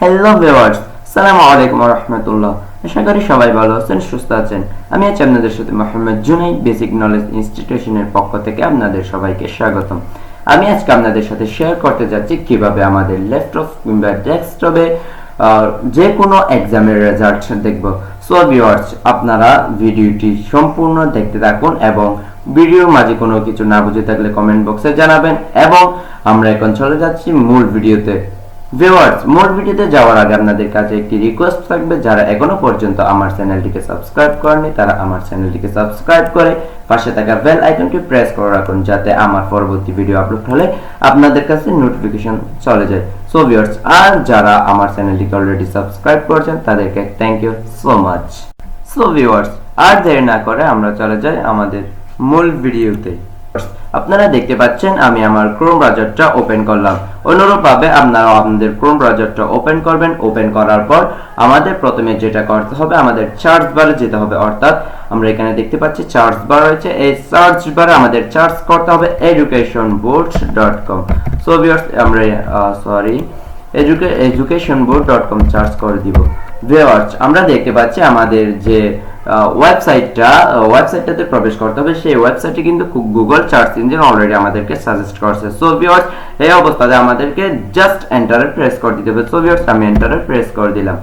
Hello viewers, আসসালামু আলাইকুম ওয়া রাহমাতুল্লাহ। আশা করি সবাই ভালো আছেন, সুস্থ আছেন। আমি আছি আপনাদের সাথে মোহাম্মদ জুনাইদ, বেসিক নলেজ ইনস্টিটিউশনের পক্ষ থেকে আপনাদের সবাইকে স্বাগতম। আমি আজকে আপনাদের সাথে শেয়ার করতে যাচ্ছি কিভাবে আমাদের ল্যাপটপ কিংবা ডেস্কটপে যে কোনো এক্সামের রেজাল্ট দেখব। সো ভিউয়ার্স, আপনারা ভিডিওটি সম্পূর্ণ দেখতে থাকুন এবং ভিডিওর মাঝে কোনো কিছু না বুঝে থাকলে কমেন্ট বক্সে জানাবেন। এবং আমরা এখন চলে যাচ্ছি মূল ভিডিওতে। ভিউয়ার্স, মূল ভিডিওতে যাওয়ার আগে আপনাদের কাছে একটি রিকোয়েস্ট থাকবে, যারা এখনো পর্যন্ত আমার চ্যানেলটিকে সাবস্ক্রাইব করেনি তারা আমার চ্যানেলটিকে সাবস্ক্রাইব করে পাশে থাকা বেল আইকনটি প্রেস করে রাখুন, যাতে আমার পরবর্তী ভিডিও আপলোড হলে আপনাদের কাছে নোটিফিকেশন চলে যায়। সো ভিউয়ার্স, আর যারা আমার চ্যানেলটিকে অলরেডি সাবস্ক্রাইব করেছেন তাদেরকে thank you so much. So viewers, আর দেরি না করে আমরা চলে যাই আমাদের মূল ভিডিওতে। আপনারা দেখতে পাচ্ছেন আমি আমার ক্রোম ব্রাউজারটা ওপেন করলাম। অনুরূপভাবে আপনারা আপনাদের ক্রোম ব্রাউজারটা ওপেন করবেন। ওপেন করার পর আমাদের প্রথমে যেটা করতে হবে, আমাদের সার্চ বারে যেতে হবে। অর্থাৎ আমরা এখানে দেখতে পাচ্ছি সার্চ বার রয়েছে, এই সার্চ বারে আমাদের সার্চ করতে হবে educationboard.com। সো ভিউয়ার্স, আমরা educationboard.com সার্চ করে দিব। ভিউয়ার্স, আমরা দেখতে পাচ্ছি আমাদের যে ওয়েবসাইটটাতে প্রবেশ করতে হবে। সেই ওয়েবসাইটে কিন্তু গুগল সার্চ ইঞ্জিন অলরেডি আমাদেরকে সাজেস্ট করছে। সো ভিউয়ার্স, এই অবস্থাতে আমাদেরকে জাস্ট এন্টারে প্রেস করে দিতে হবে। সো ভিউয়ার্স, আমি এন্টারে প্রেস করে দিলাম।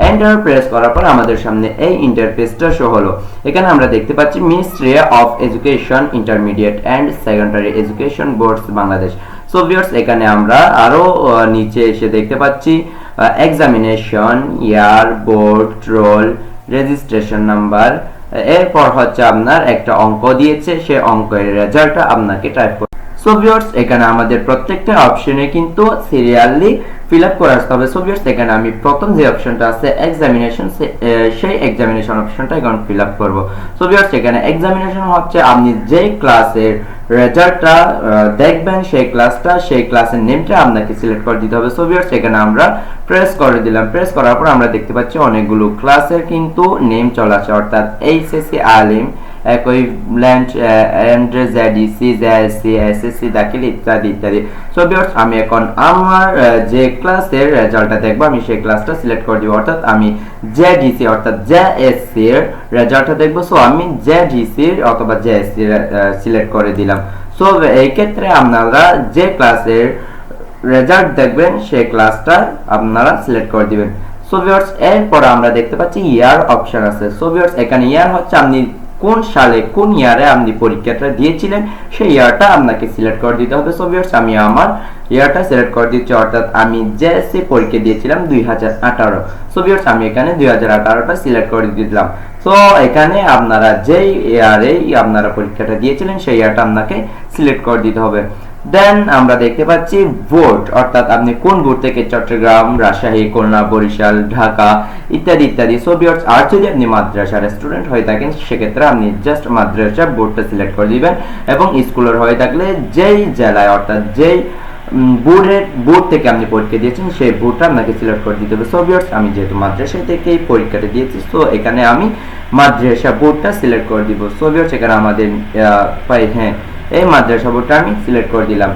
এন্টার প্রেস করার পর আমাদের সামনে এই ইন্টারফেসটা শো হলো। এখানে আমরা দেখতে পাচ্ছি ministry of education, intermediate and secondary education boards Bangladesh. So viewers, এখানে আমরা আরো নিচে এসে দেখতে পাচ্ছি examination, year, board, roll, registration number. এরপর হচ্ছে আপনার একটা অঙ্ক দিয়েছে, সেই অঙ্কের রেজাল্টটা আপনাকে টাইপ করতে। সো ভিউয়ার্স, এখানে আমাদের প্রত্যেকটা অপশনে কিন্তু সিরিয়ালি ফিল আপ করে আসতে হবে। সো ভিউয়ার্স, এখানে আমি প্রথম যে অপশনটা আছে এক্সামিনেশন, সেই এক্সামিনেশন অপশনটা এখন ফিল আপ করব। সো ভিউয়ার্স, এখানে এক্সামিনেশন হচ্ছে আপনি যে ক্লাসের রেজাল্টটা দেখবেন, সেই ক্লাসের নেমটা আপনাকে সিলেক্ট করে দিতে হবে। সো ভিউয়ার্স, এখানে আমরা প্রেস করে দিলাম। প্রেস করার পর আমরা দেখতে পাচ্ছি অনেকগুলো ক্লাসের কিন্তু নেম চলে আসে, অর্থাৎ HSC Alim, equivalent and JDC, JSC, SSC Dakhil ইত্যাদি ইত্যাদি। সো ভিউয়ার্স, আমি এখন আমার যে ক্লাসের রেজাল্টটা দেখব আমি সেই ক্লাসটা সিলেক্ট করে দিব। অর্থাৎ আমি জেডিসি অর্থাৎ জেএসসি এর রেজাল্টটা দেখব। সো আমি জেডিসি অথবা জেএসসি সিলেক্ট করে দিলাম। সো এই ক্ষেত্রে আপনারা যে ক্লাসের রেজাল্ট দেখবেন সেই ক্লাসটা আপনারা সিলেক্ট করে দিবেন। সো ভিউয়ার্স, এরপর আমরা দেখতে পাচ্ছি ইয়ার অপশন আছে। সো ভিউয়ার্স, এখানে ইয়ার হচ্ছে আপনি কোন সালে কোন ইয়ারে আপনি পরীক্ষাটা দিয়েছিলেন সেই ইয়ারটা আপনাকে সিলেক্ট করে দিতে হবে। সো ভিউয়ার্স, আমি আমার ইয়ারটা সিলেক্ট করে দিচ্ছি, অর্থাৎ আমি জেএসসি পরীক্ষা দিয়েছিলাম 2018। সো ভিউয়ার্স, আমি এখানে 2018টা সিলেক্ট করে দিলাম। সো এখানে আপনারা যেই ইয়ারেই আপনারা পরীক্ষাটা দিয়েছিলেন সেই ইয়ারটা আপনাকে সিলেক্ট করে দিতে হবে। দেন আমরা দেখতে পাচ্ছি বোর্ড, অর্থাৎ আপনি কোন বোর্ড থেকে, চট্টগ্রাম, রাজশাহী, খুলনা, বরিশাল, ঢাকা ইত্যাদি ইত্যাদি। সো ভিউয়ার্স, আর যদি আপনি মাদ্রাসার স্টুডেন্ট হয়ে থাকেন সেক্ষেত্রে আপনি জাস্ট মাদ্রাসা বোর্ডটা সিলেক্ট করে দিবেন, এবং স্কুলের হয়ে থাকলে যেই জেলায় অর্থাৎ যেই বোর্ড থেকে আপনি পরীক্ষা দিয়েছেন সেই বোর্ডটা আপনাকে সিলেক্ট করে দিতে হবে। সো ভিউয়ার্স, আমি যেহেতু মাদ্রাসা থেকে এই পরীক্ষাটা দিয়েছি, সো এখানে আমি মাদ্রাসা বোর্ডটা সিলেক্ট করে দিব। সো ভিউয়ার্স, এখানে আমাদের এই মাদ্রাসা বোর্ডটা আমি সিলেক্ট করে দিলাম।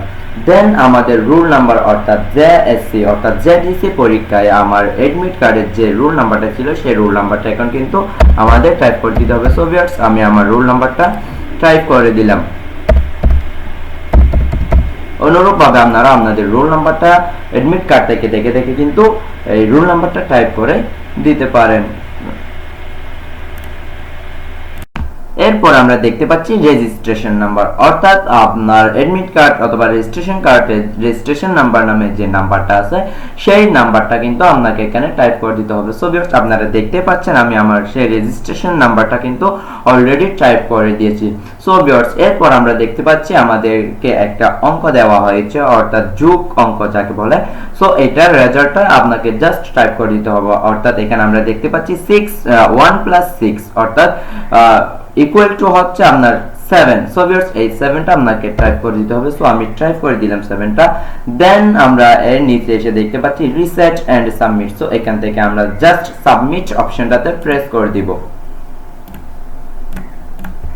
দেন আমাদের রোল নাম্বার অর্থাৎ জেএসসি অর্থাৎ জেডিসি পরীক্ষায় আমার এডমিট কার্ডের যে রোল নাম্বারটা ছিল সেই রোল নাম্বারটা এখন কিন্তু আমাদের টাইপ করে দিতে হবে। সো ভিউয়ার্স, আমি আমার রোল নাম্বারটা টাইপ করে দিলাম। অনুরূপভাবে আপনারা আপনাদের রোল নাম্বারটা এডমিট কার্ড থেকে দেখে দেখে কিন্তু এই রোল নাম্বারটা টাইপ করে দিতে পারেন। এরপর আমরা দেখতে পাচ্ছি রেজিস্ট্রেশন নাম্বার, অর্থাৎ আপনার এডমিট কার্ড অথবা রেজিস্ট্রেশন কার্ডে রেজিস্ট্রেশন নাম্বার নামে যে নাম্বারটা আছে সেই নাম্বারটা কিন্তু আপনাকে এখানে টাইপ করে দিতে হবে। সো ভিউয়ার্স, আপনারা দেখতে পাচ্ছেন আমি আমার সেই রেজিস্ট্রেশন নাম্বারটা কিন্তু অলরেডি টাইপ করে দিয়েছি। সো ভিউয়ার্স, এরপর আমরা দেখতে পাচ্ছি আমাদেরকে একটা অঙ্ক দেওয়া হয়েছে, অর্থাৎ যোগ অঙ্ক যাকে বলে। সো এটার রেজাল্টটা আপনাকে জাস্ট টাইপ করে দিতে হবে। অর্থাৎ এখানে আমরা দেখতে পাচ্ছি 1 + 6 অর্থাৎ ইকুয়াল টু হচ্ছে আপনার 7। সো ভিউয়ার্স, এই 7টা আপনাকে টাইপ করে দিতে হবে। সো আমি টাইপ করে দিলাম 7টা। দেন আমরা এর নিচে এসে দেখতে পাচ্ছি রিসেট এন্ড সাবমিট। সো এখান থেকে আমরা জাস্ট সাবমিট অপশনটাতে প্রেস করে দিব।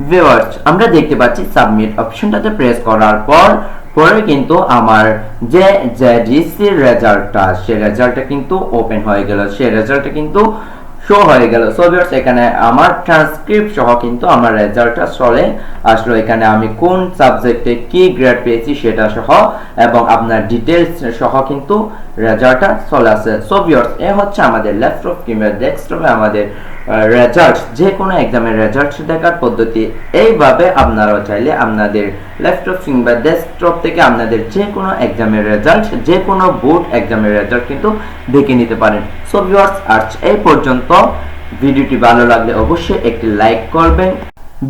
ভিউয়ার্স, আমরা দেখতে পাচ্ছি সাবমিট অপশনটাতে প্রেস করার পর পরে কিন্তু আমার যে জিসির রেজাল্টটা, সেই রেজাল্টটা কিন্তু ওপেন হয়ে গেল, সেই রেজাল্টটা কিন্তু শো হয়ে গেল। সো ভিউয়ার্স, এখানে আমার ট্রান্সক্রিপ্ট সহ কিন্তু আমার রেজাল্টটা চলে আসলো। এখানে আমি কোন সাবজেক্টে কি গ্রেড পেয়েছি সেটা সহ এবং আপনার ডিটেইলস সহ কিন্তু রেজাল্টটা চলে আসে। সো ভিউয়ার্স, এ হচ্ছে আমাদের ল্যাপটপ কিংবা ডেস্কটপে আমাদের রেজাল্ট, যে কোনো এক্সামের রেজাল্ট দেখার পদ্ধতি। এইভাবে আপনারাও চাইলে আপনাদের ল্যাপটপ কিংবা ডেস্কটপ থেকে আপনাদের যে কোনো এক্সামের রেজাল্ট, যে কোনো বোর্ড এক্সামের রেজাল্ট কিন্তু দেখে নিতে পারেন। সো ভিউয়ার্স, আজ এই পর্যন্ত। ভিডিওটি ভালো লাগলে অবশ্যই একটি লাইক করবেন।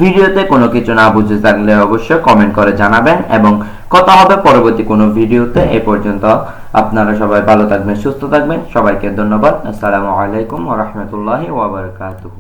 ভিডিওতে কোনো কিছু না বুঝে থাকলে অবশ্যই কমেন্ট করে জানাবেন এবং কথা হবে পরবর্তী কোনো ভিডিওতে। এই পর্যন্ত আপনারা সবাই ভালো থাকবেন, সুস্থ থাকবেন। সবাইকে ধন্যবাদ। আসসালামু আলাইকুম ওয়া রাহমাতুল্লাহি ওয়া বারাকাতুহু।